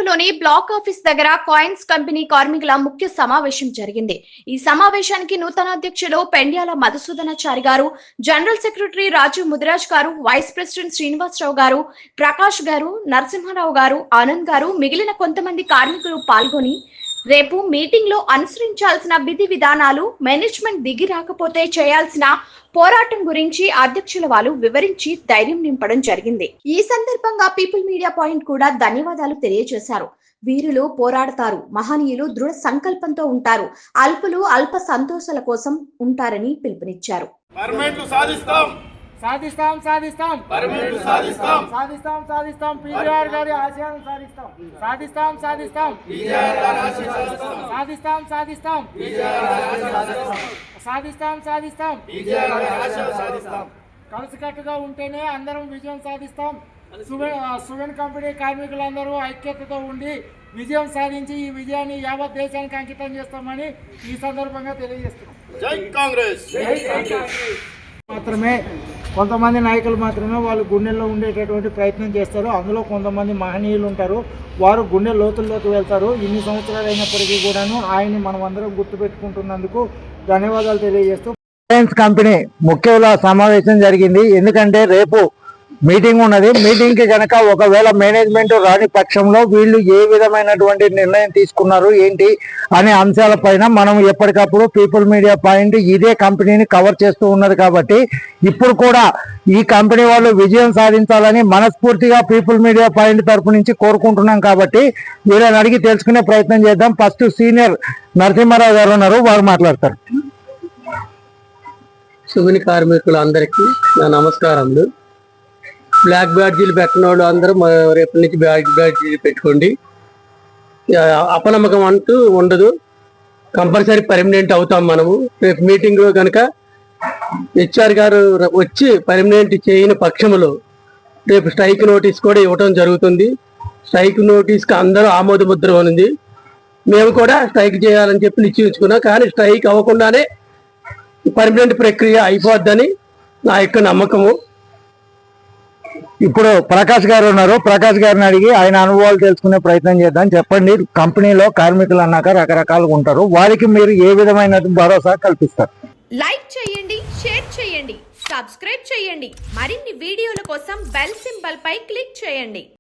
పట్టణంలోని black office దగ్గర coins company కార్మికుల ముఖ్య సమావేశం జరిగింది. ఈ సమావేశానికి నూతన అధ్యక్షులు పెండ్యాల మధుసూదనాచారి గారు, జనరల్ సెక్రటరీ రాజు ముదిరాజ్ గారు, వైస్ ప్రెసిడెంట్ శ్రీనివాసరావు గారు, ప్రకాష్ గారు, నరసింహారావు గారు, ఆనంద్ గారు, మిగిలిన కొంతమంది కార్మికులు పాల్గొని రేపు మీటింగ్ లో అనుసరించాల్సిన విధి విధానాలు, మేనేజ్మెంట్ దిగి రాకపోతే చేయాల్సిన పోరాటం గురించి అధ్యక్షుల వాళ్ళు వివరించి ధైర్యం నింపడం జరిగింది. ఈ సందర్భంగా పీపుల్ మీడియా పాయింట్ కూడా ధన్యవాదాలు తెలియజేశారు. వీరులు పోరాడతారు, మహనీయులు దృఢ సంకల్పంతో ఉంటారు, అల్పులు అల్ప సంతోషాల కోసం ఉంటారని పిలుపునిచ్చారు. సాధిస్తాం సాధిస్తాం పర్మనెంట్ సాధిస్తాం సాధిస్తాం సాధిస్తాం పీజీఆర్ గారి ఆశయాలను సాధిస్తాం సాధిస్తాం సాధిస్తాం పీజీఆర్ గారి ఆశయాలను సాధిస్తాం సాధిస్తాం పీజీఆర్ గారి ఆశయాలను సాధిస్తాం సాధిస్తాం పీజీఆర్ గారి ఆశయాలను సాధిస్తాం కలిసికట్టుగా ఉంటేనే అందరం విజయం సాధిస్తాం. సువెన్ కంపెనీ కార్మికులందరూ ఐక్యతతో ఉండి విజయం సాధించి ఈ విజయాన్ని యావత్ దేశానికి అంకితం చేస్తామని ఈ సందర్భంగా తెలియజేస్తున్నాం. జై కాంగ్రెస్. మాత్రమే కొంతమంది నాయకులు మాత్రమే వాళ్ళు గుండెల్లో ఉండేటటువంటి ప్రయత్నం చేస్తారు. అందులో కొంతమంది మహనీయులు ఉంటారు, వారు గుండె లోతుల్లోకి వెళ్తారు. ఇన్ని సంవత్సరాలు అయినప్పటికీ కూడాను ఆయన్ని మనం అందరం గుర్తుపెట్టుకుంటున్నందుకు ధన్యవాదాలు తెలియజేస్తూ కాయిన్స్ కంపెనీ ముఖ్య సమావేశం జరిగింది. ఎందుకంటే రేపు మీటింగ్ ఉన్నది. మీటింగ్ కి కనుక ఒకవేళ మేనేజ్మెంట్ రాని పక్షంలో వీళ్ళు ఏ విధమైనటువంటి నిర్ణయం తీసుకున్నారు ఏంటి అనే అంశాలపైన మనం ఎప్పటికప్పుడు పీపుల్ మీడియా పాయింట్ ఇదే కంపెనీని కవర్ చేస్తూ ఉన్నది. కాబట్టి ఇప్పుడు కూడా ఈ కంపెనీ వాళ్ళు విజయం సాధించాలని మనస్ఫూర్తిగా పీపుల్ మీడియా పాయింట్ తరపు నుంచి కోరుకుంటున్నాం. కాబట్టి వీళ్ళని అడిగి తెలుసుకునే ప్రయత్నం చేద్దాం. ఫస్ట్ సీనియర్ నరసింహారావు గారు ఉన్నారు, వారు మాట్లాడతారు. సువిని కార్మికులందరికీ నా నమస్కారములు. బ్లాక్ బ్యాడ్జీలు పెట్టిన వాళ్ళు అందరూ రేపటి నుంచి బ్యాడ్జీలు పెట్టుకోండి. అపనమ్మకం అంటూ ఉండదు, కంపల్సరీ పర్మనెంట్ అవుతాం మనము. రేపు మీటింగ్లో కనుక హెచ్ఆర్ గారు వచ్చి పర్మనెంట్ చేయని పక్షంలో రేపు స్ట్రైక్ నోటీస్ కూడా ఇవ్వటం జరుగుతుంది. స్ట్రైక్ నోటీస్కి అందరూ ఆమోద ముద్ర ఉంది. మేము కూడా స్ట్రైక్ చేయాలని చెప్పి నిశ్చయించుకున్నాం. కానీ స్ట్రైక్ అవ్వకుండానే పర్మనెంట్ ప్రక్రియ అయిపోద్దని నా యొక్క నమ్మకము. ఇప్పుడు ప్రకాష్ గారు ఉన్నారు, ప్రకాష్ గారిని అడిగి ఆయన అనుభవాలు తెలుసుకునే ప్రయత్నం చేద్దాం. చెప్పండి, కంపెనీలో కార్మికులు అన్నాక రకరకాలుగా ఉంటారు, వారికి మీరు ఏ విధమైన భరోసా కల్పిస్తారు? లైక్ చేయండి, షేర్ చేయండి, సబ్స్క్రైబ్ చేయండి. మరిన్ని వీడియోల కోసం బెల్ సింబల్ పై క్లిక్ చేయండి.